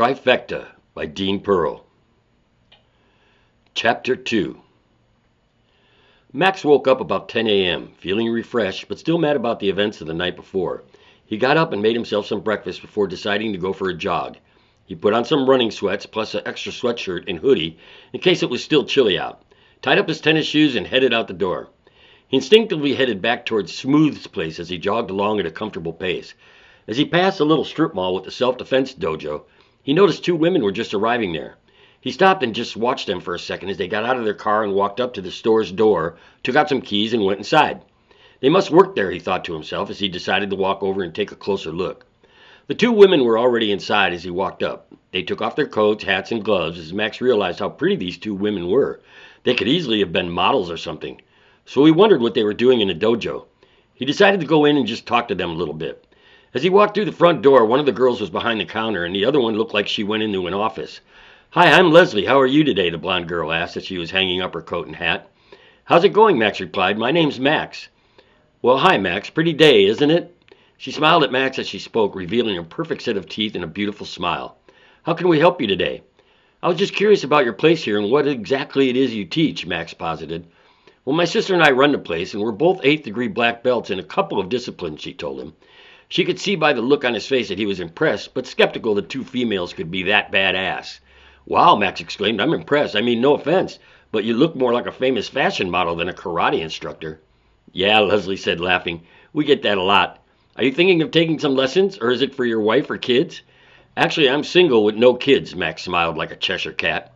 Trifecta by Dean Pearl. Chapter 2. Max woke up about 10 a.m., feeling refreshed but still mad about the events of the night before. He got up and made himself some breakfast before deciding to go for a jog. He put on some running sweats plus an extra sweatshirt and hoodie in case it was still chilly out, tied up his tennis shoes and headed out the door. He instinctively headed back towards Smooth's place as he jogged along at a comfortable pace. As he passed a little strip mall with the self-defense dojo, he noticed two women were just arriving there. He stopped and just watched them for a second as they got out of their car and walked up to the store's door, took out some keys, and went inside. They must work there, he thought to himself as he decided to walk over and take a closer look. The two women were already inside as he walked up. They took off their coats, hats, and gloves as Max realized how pretty these two women were. They could easily have been models or something. So he wondered what they were doing in the dojo. He decided to go in and just talk to them a little bit. As he walked through the front door, one of the girls was behind the counter, and the other one looked like she went into an office. "Hi, I'm Leslie. How are you today?" the blonde girl asked as she was hanging up her coat and hat. "How's it going?" Max replied. "My name's Max." "Well, hi, Max. Pretty day, isn't it?" She smiled at Max as she spoke, revealing a perfect set of teeth and a beautiful smile. "How can we help you today?" "I was just curious about your place here and what exactly it is you teach," Max posited. "Well, my sister and I run the place, and we're both 8th degree black belts in a couple of disciplines," she told him. She could see by the look on his face that he was impressed, but skeptical that two females could be that badass. "Wow," Max exclaimed, "I'm impressed. I mean, no offense, but you look more like a famous fashion model than a karate instructor." "Yeah," Leslie said, laughing. "We get that a lot. Are you thinking of taking some lessons, or is it for your wife or kids?" "Actually, I'm single with no kids," Max smiled like a Cheshire cat.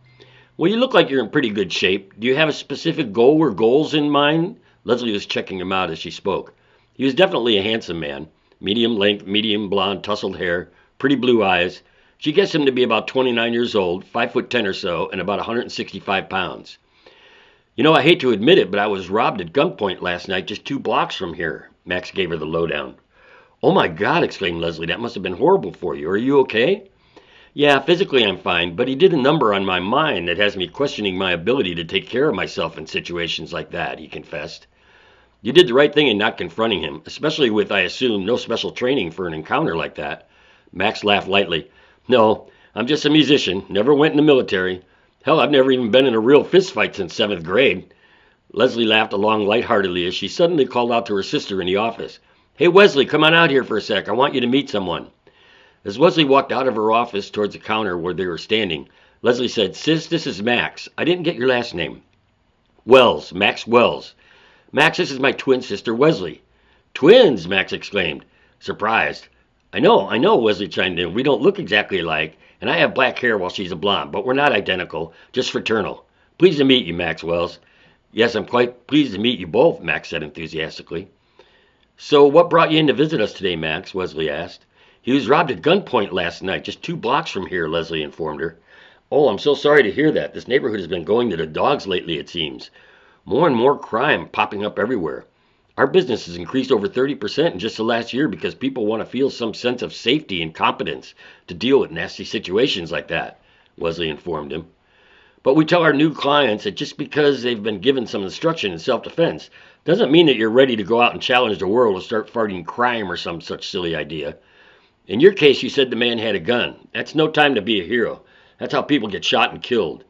"Well, you look like you're in pretty good shape. Do you have a specific goal or goals in mind?" Leslie was checking him out as she spoke. He was definitely a handsome man. Medium length, medium blonde, tousled hair, pretty blue eyes. She guessed him to be about 29 years old, 5'10" or so, and about 165 pounds. "You know, I hate to admit it, but I was robbed at gunpoint last night just 2 blocks from here." Max gave her the lowdown. "Oh my God," exclaimed Leslie, "that must have been horrible for you. Are you okay?" "Yeah, physically I'm fine, but he did a number on my mind that has me questioning my ability to take care of myself in situations like that," he confessed. "You did the right thing in not confronting him, especially with, I assume, no special training for an encounter like that." Max laughed lightly. "No, I'm just a musician, never went in the military. Hell, I've never even been in a real fist fight since 7th grade. Leslie laughed along lightheartedly as she suddenly called out to her sister in the office. "Hey, Wesley, come on out here for a sec. I want you to meet someone." As Wesley walked out of her office towards the counter where they were standing, Leslie said, "Sis, this is Max. I didn't get your last name." "Wells, Max Wells." "Max, this is my twin sister, Wesley." "Twins!" Max exclaimed, surprised. I know," Wesley chimed in. "We don't look exactly alike, and I have black hair while she's a blonde, but we're not identical, just fraternal. Pleased to meet you, Max Wells." "Yes, I'm quite pleased to meet you both," Max said enthusiastically. "So what brought you in to visit us today, Max?" Wesley asked. "He was robbed at gunpoint last night, just 2 blocks from here," Leslie informed her. "Oh, I'm so sorry to hear that. This neighborhood has been going to the dogs lately, it seems. More and more crime popping up everywhere. Our business has increased over 30% in just the last year because people want to feel some sense of safety and competence to deal with nasty situations like that," Wesley informed him. "But we tell our new clients that just because they've been given some instruction in self-defense doesn't mean that you're ready to go out and challenge the world or start fighting crime or some such silly idea. In your case, you said the man had a gun. That's no time to be a hero. That's how people get shot and killed."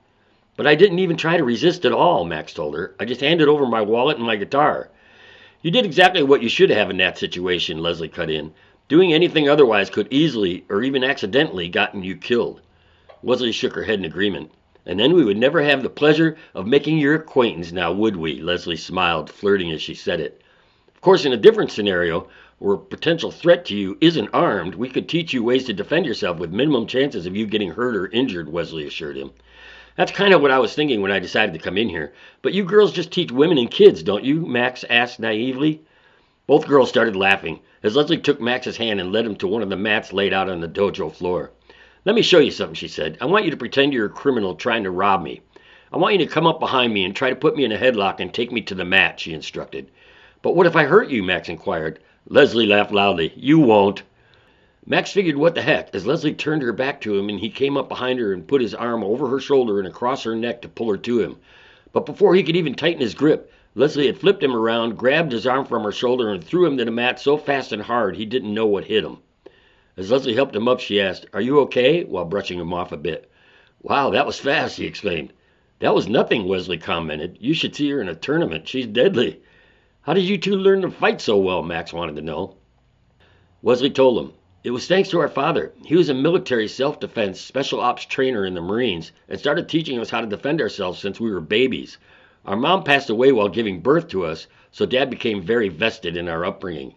"But I didn't even try to resist at all," Max told her. "I just handed over my wallet and my guitar." "You did exactly what you should have in that situation," Leslie cut in. "Doing anything otherwise could easily, or even accidentally, gotten you killed." Wesley shook her head in agreement. "And then we would never have the pleasure of making your acquaintance now, would we?" Leslie smiled, flirting as she said it. "Of course, in a different scenario, where a potential threat to you isn't armed, we could teach you ways to defend yourself with minimum chances of you getting hurt or injured," Wesley assured him. "That's kind of what I was thinking when I decided to come in here. But you girls just teach women and kids, don't you?" Max asked naively. Both girls started laughing as Leslie took Max's hand and led him to one of the mats laid out on the dojo floor. "Let me show you something," she said. "I want you to pretend you're a criminal trying to rob me. I want you to come up behind me and try to put me in a headlock and take me to the mat," she instructed. "But what if I hurt you?" Max inquired. Leslie laughed loudly. "You won't." Max figured what the heck as Leslie turned her back to him and he came up behind her and put his arm over her shoulder and across her neck to pull her to him. But before he could even tighten his grip, Leslie had flipped him around, grabbed his arm from her shoulder, and threw him to the mat so fast and hard he didn't know what hit him. As Leslie helped him up, she asked, "Are you okay?" while brushing him off a bit. "Wow, that was fast," he exclaimed. "That was nothing," Wesley commented. "You should see her in a tournament. She's deadly." "How did you two learn to fight so well?" Max wanted to know. Wesley told him, "It was thanks to our father. He was a military self-defense special ops trainer in the Marines and started teaching us how to defend ourselves since we were babies. Our mom passed away while giving birth to us, so Dad became very vested in our upbringing."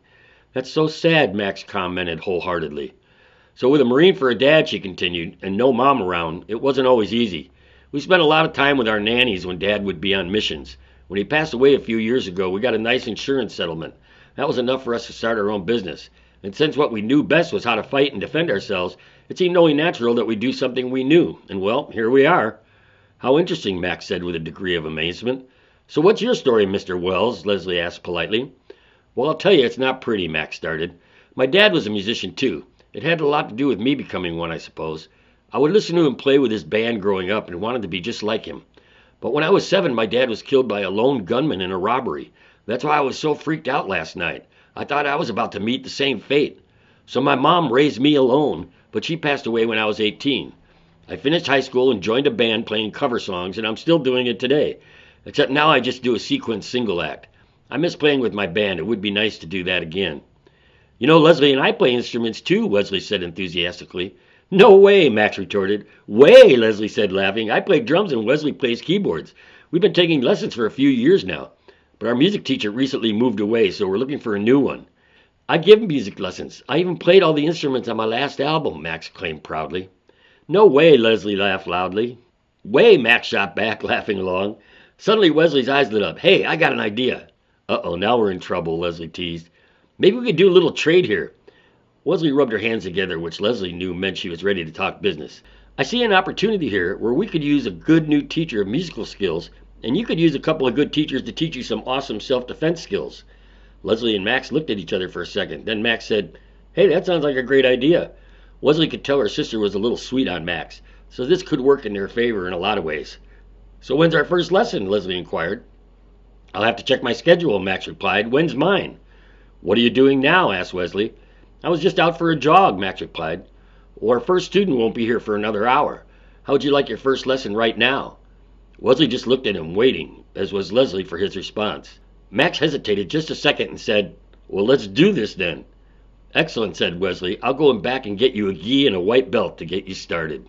"That's so sad," Max commented wholeheartedly. "So with a Marine for a dad," she continued, "and no mom around, it wasn't always easy. We spent a lot of time with our nannies when Dad would be on missions. When he passed away a few years ago, we got a nice insurance settlement. That was enough for us to start our own business. And since what we knew best was how to fight and defend ourselves, it seemed only natural that we do something we knew. And well, here we are." "How interesting," Max said with a degree of amazement. "So what's your story, Mr. Wells?" Leslie asked politely. "Well, I'll tell you, it's not pretty," Max started. "My dad was a musician too. It had a lot to do with me becoming one, I suppose. I would listen to him play with his band growing up and wanted to be just like him. But when I was 7, my dad was killed by a lone gunman in a robbery. That's why I was so freaked out last night. I thought I was about to meet the same fate. So my mom raised me alone, but she passed away when I was 18. I finished high school and joined a band playing cover songs, and I'm still doing it today. Except now I just do a sequence single act. I miss playing with my band. It would be nice to do that again." "You know, Leslie and I play instruments too," Wesley said enthusiastically. "No way," Max retorted. "Way," Leslie said, laughing. "I play drums and Wesley plays keyboards. We've been taking lessons for a few years now. But our music teacher recently moved away, so we're looking for a new one." "I give music lessons. I even played all the instruments on my last album," Max claimed proudly. "No way," Leslie laughed loudly. "Way," Max shot back, laughing along. Suddenly Wesley's eyes lit up. "Hey, I got an idea." "Uh-oh, now we're in trouble," Leslie teased. "Maybe we could do a little trade here." Wesley rubbed her hands together, which Leslie knew meant she was ready to talk business. "I see an opportunity here where we could use a good new teacher of musical skills, and you could use a couple of good teachers to teach you some awesome self-defense skills." Leslie and Max looked at each other for a second. Then Max said, "Hey, that sounds like a great idea." Wesley could tell her sister was a little sweet on Max, so this could work in their favor in a lot of ways. "So when's our first lesson?" Leslie inquired. "I'll have to check my schedule," Max replied. "When's mine?" "What are you doing now?" asked Wesley. "I was just out for a jog," Max replied. "Well, our first student won't be here for another hour. How would you like your first lesson right now?" Wesley just looked at him, waiting, as was Leslie, for his response. Max hesitated just a second and said, "Well, let's do this then." "Excellent," said Wesley. "I'll go back and get you a gi and a white belt to get you started."